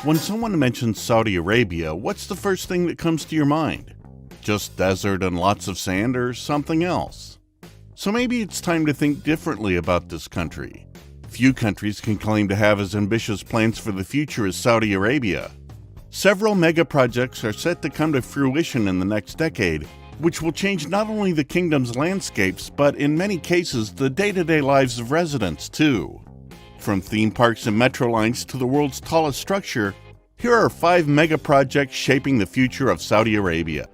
When someone mentions Saudi Arabia, what's the first thing that comes to your mind? Just desert and lots of sand, or something else? So maybe it's time to think differently about this country. Few countries can claim to have as ambitious plans for the future as Saudi Arabia. Several mega projects are set to come to fruition in the next decade, which will change not only the kingdom's landscapes, but in many cases the day-to-day lives of residents too. From theme parks and metro lines to the world's tallest structure, here are 5 mega projects shaping the future of Saudi Arabia.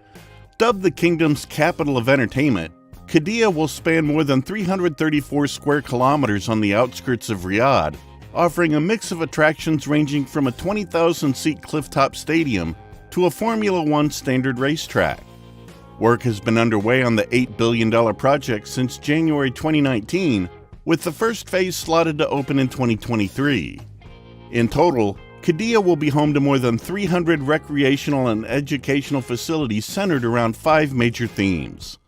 Dubbed the kingdom's capital of entertainment, GIGA will span more than 334 square kilometers on the outskirts of Riyadh, offering a mix of attractions ranging from a 20,000-seat clifftop stadium to a Formula One standard racetrack. Work has been underway on the $8 billion project since January 2019, with the first phase slotted to open in 2023. In total, GIGA will be home to more than 300 recreational and educational facilities centered around 5 major themes: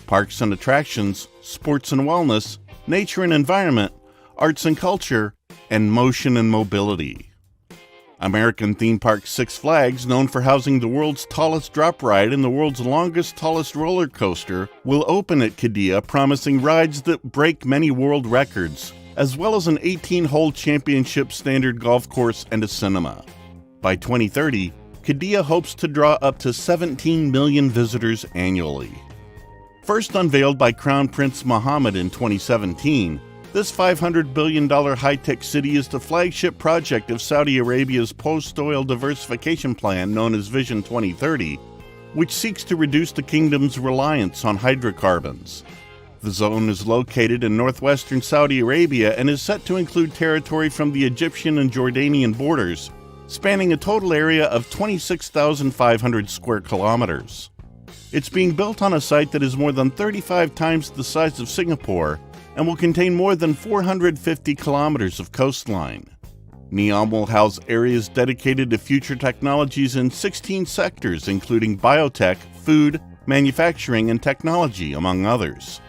parks and attractions, sports and wellness, nature and environment, arts and culture, and motion and mobility. American theme park Six Flags, known for housing the world's tallest drop ride and the world's longest, tallest roller coaster, will open at GIGA, promising rides that break many world records, as well as an 18-hole championship standard golf course and a cinema. By 2030, GIGA hopes to draw up to 17 million visitors annually. First unveiled by Crown Prince Mohammed in 2017, this $500 billion high-tech city is the flagship project of Saudi Arabia's post-oil diversification plan known as Vision 2030, which seeks to reduce the kingdom's reliance on hydrocarbons. The zone is located in northwestern Saudi Arabia and is set to include territory from the Egyptian and Jordanian borders, spanning a total area of 26,500 square kilometers. It's being built on a site that is more than 35 times the size of Singapore and will contain more than 450 kilometers of coastline. NEOM will house areas dedicated to future technologies in 16 sectors, including biotech, food, manufacturing, and technology, among others.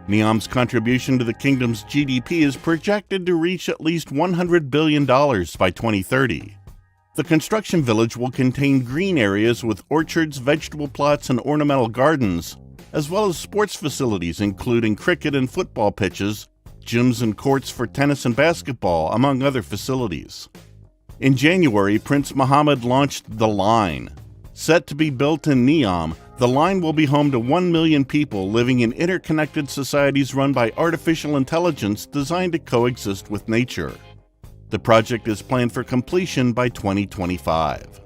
NEOM's contribution to the kingdom's GDP is projected to reach at least $100 billion by 2030. The construction village will contain green areas with orchards, vegetable plots, and ornamental gardens, as well as sports facilities including cricket and football pitches, gyms and courts for tennis and basketball, among other facilities. In January, Prince Mohammed launched The Line. Set to be built in NEOM, The Line will be home to 1 million people living in interconnected societies run by artificial intelligence designed to coexist with nature. The project is planned for completion by 2025.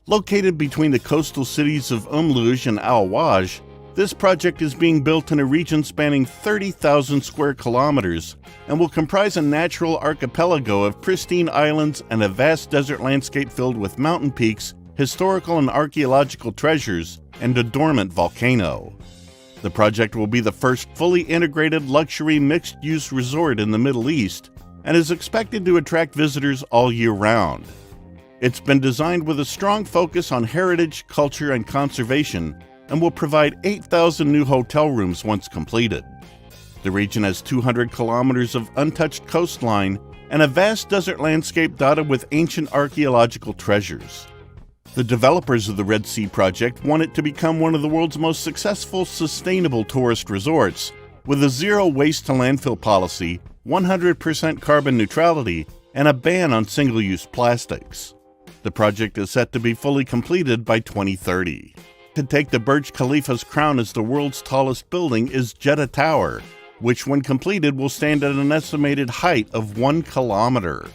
Located between the coastal cities of Luj and Al Waj, this project is being built in a region spanning 30,000 square kilometers and will comprise a natural archipelago of pristine islands and a vast desert landscape filled with mountain peaks, historical and archaeological treasures, and a dormant volcano. The project will be the first fully integrated luxury mixed-use resort in the Middle East and is expected to attract visitors all year round. It's been designed with a strong focus on heritage, culture, and conservation, and will provide 8,000 new hotel rooms once completed. The region has 200 kilometers of untouched coastline and a vast desert landscape dotted with ancient archaeological treasures. The developers of the Red Sea project want it to become one of the world's most successful sustainable tourist resorts, with a zero waste to landfill policy, 100% carbon neutrality, and a ban on single-use plastics. The project is set to be fully completed by 2030. To take the Burj Khalifa's crown as the world's tallest building is Jeddah Tower, which when completed will stand at an estimated height of 1 kilometer.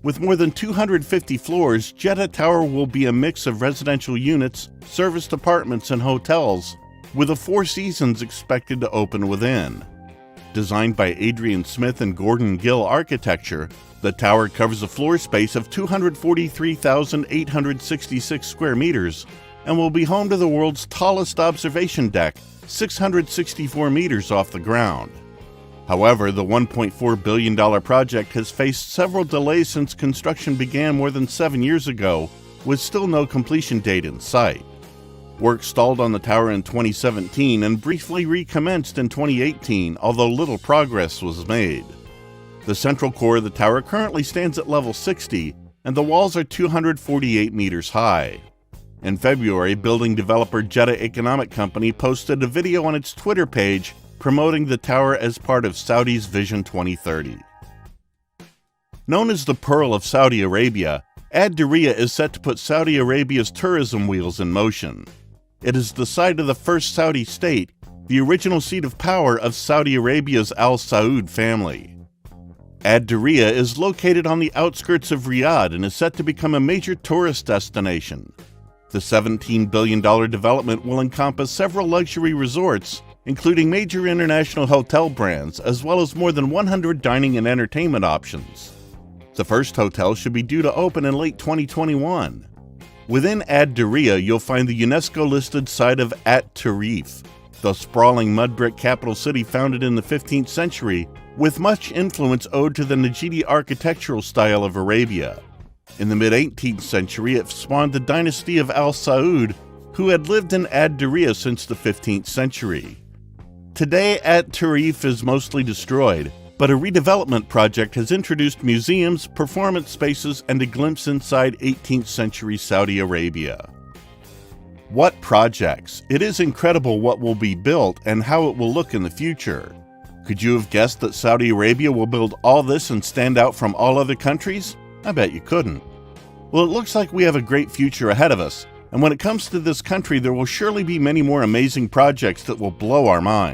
With more than 250 floors, Jeddah Tower will be a mix of residential units, serviced apartments, and hotels, with a Four Seasons expected to open within. Designed by Adrian Smith and Gordon Gill Architecture, the tower covers a floor space of 243,866 square meters and will be home to the world's tallest observation deck, 664 meters off the ground. However, the $1.4 billion project has faced several delays since construction began more than 7 years ago, with still no completion date in sight. Work stalled on the tower in 2017 and briefly recommenced in 2018, although little progress was made. The central core of the tower currently stands at level 60, and the walls are 248 meters high. In February, building developer Jeddah Economic Company posted a video on its Twitter page promoting the tower as part of Saudi's Vision 2030. Known as the Pearl of Saudi Arabia, Ad Diriyah is set to put Saudi Arabia's tourism wheels in motion. It is the site of the first Saudi state, the original seat of power of Saudi Arabia's Al Saud family. Ad Diriyah is located on the outskirts of Riyadh and is set to become a major tourist destination. The $17 billion development will encompass several luxury resorts, including major international hotel brands, as well as more than 100 dining and entertainment options. The first hotel should be due to open in late 2021. Within Ad Diriyah, you'll find the UNESCO-listed site of At Tarif, the sprawling mud brick capital city founded in the 15th century, with much influence owed to the Najidi architectural style of Arabia. In the mid-18th century, it spawned the dynasty of Al Saud, who had lived in Ad Diriyah since the 15th century. Today, At Tarif is mostly destroyed, but a redevelopment project has introduced museums, performance spaces, and a glimpse inside 18th century Saudi Arabia. What projects? It is incredible what will be built and how it will look in the future. Could you have guessed that Saudi Arabia will build all this and stand out from all other countries? I bet you couldn't. Well, it looks like we have a great future ahead of us, and when it comes to this country, there will surely be many more amazing projects that will blow our mind.